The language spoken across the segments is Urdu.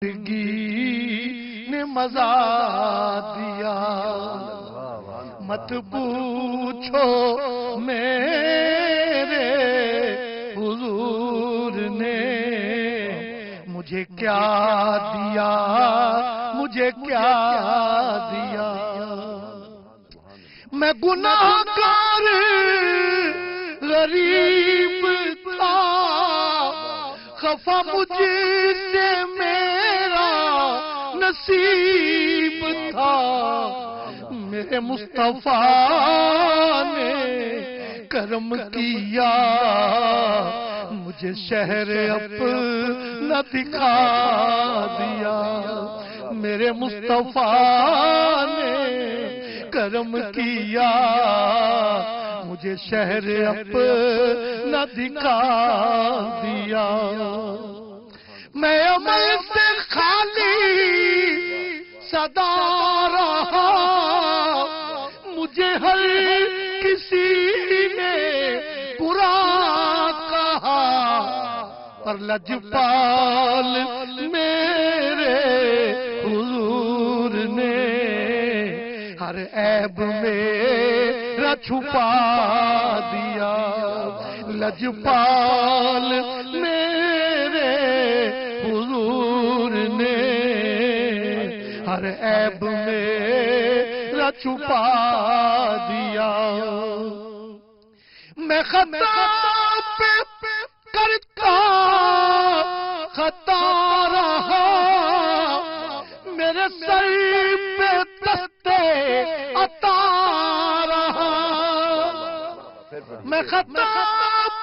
زندگی نے مزہ دیا، مت پوچھو میرے حضور نے مجھے کیا دیا، مجھے کیا دیا۔ میں گناہگار غریب تھا، خفا مجھ سے میرا نصیب تھا، میرے مصطفیٰ نے کرم کیا، مجھے شہر اپنا دکھا دیا، میرے مصطفیٰ نے کرم کیا، مجھے شہر اپنا دکھا دیا۔ میں عمل سے خالی صدا رہا، مجھے ہر کسی نے برا کہا، پر لجپال میرے حضور نے ہر عیب میرا چھپا دیا، لجپال میرے حضور نے ہر عیب میرا چھپا دیا۔ میں خطا پہ کرتا خطا رہا، میرے سر پہ دستے عطا رہا، میں خطا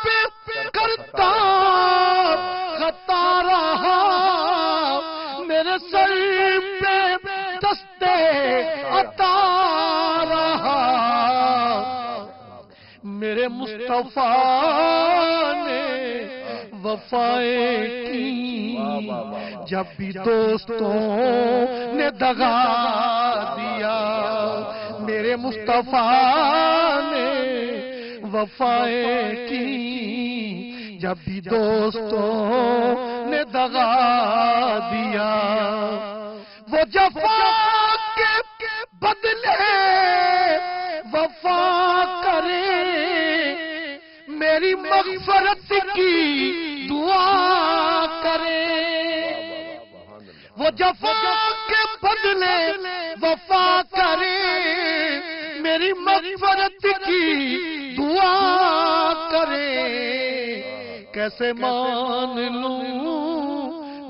پہ کرتا خطا رہا، میرے سر پہ دستے عطا رہا، میرے مصطفیٰ نے وفائیں کی، جب بھی دوستوں نے دغا دیا، میرے مصطفیٰ نے وفائیں کی، جب بھی دوستوں نے دغا دیا۔ وہ جفا کے بدلے وفا کرے، میری مغفرت کی دعا کرے، وہ جفا کے بدلے وفا کرے، میری مغفرت کی دعا کرے۔ کیسے مان لوں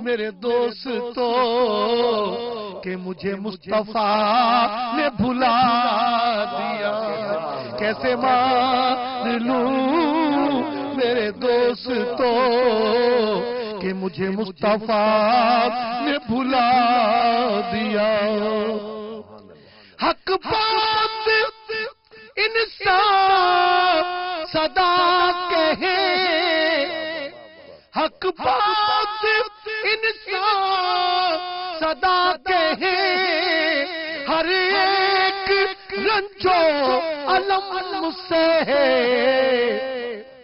میرے دوستو کہ مجھے مصطفیٰ نے بھلا دیا، کیسے مان لوں میرے دوستو کہ مجھے مصطفیٰ نے بھلا دیا۔ حق بات انسان صدا کہے، حق بات انسان صدا کہے، ہر ایک رنجو علم سے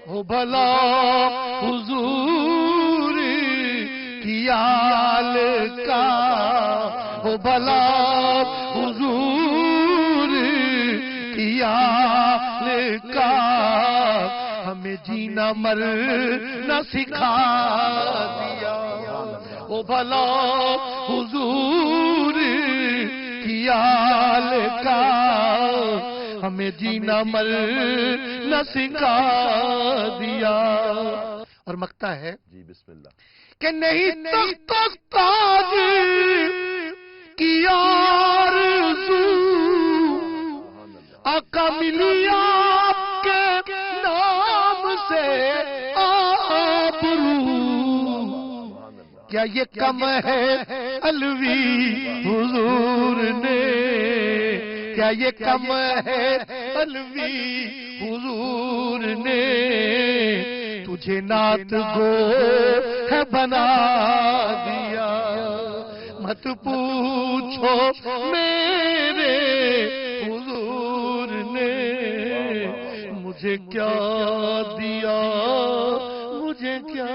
ہو بھلا حضور کی آل کا، ہو بھلا حضور کی آل کا، ہمیں جینا مرنا سکھا دیا، او بھلا حضور کی آل کا، ہمیں جینا مرنا سکھا دیا۔ اور مکتا ہے جی بسم اللہ کہ نہیں تخت تاج کی آرزو، آقا ملی آپ کے نام سے آبرو، کیا یہ کم ہے علوی حضور نے، کیا یہ کم ہے علوی حضور نے، تجھے نعت گو ہے بنا دیا، مت پوچھو میرے حضور نے مجھے کیا دیا، مجھے کیا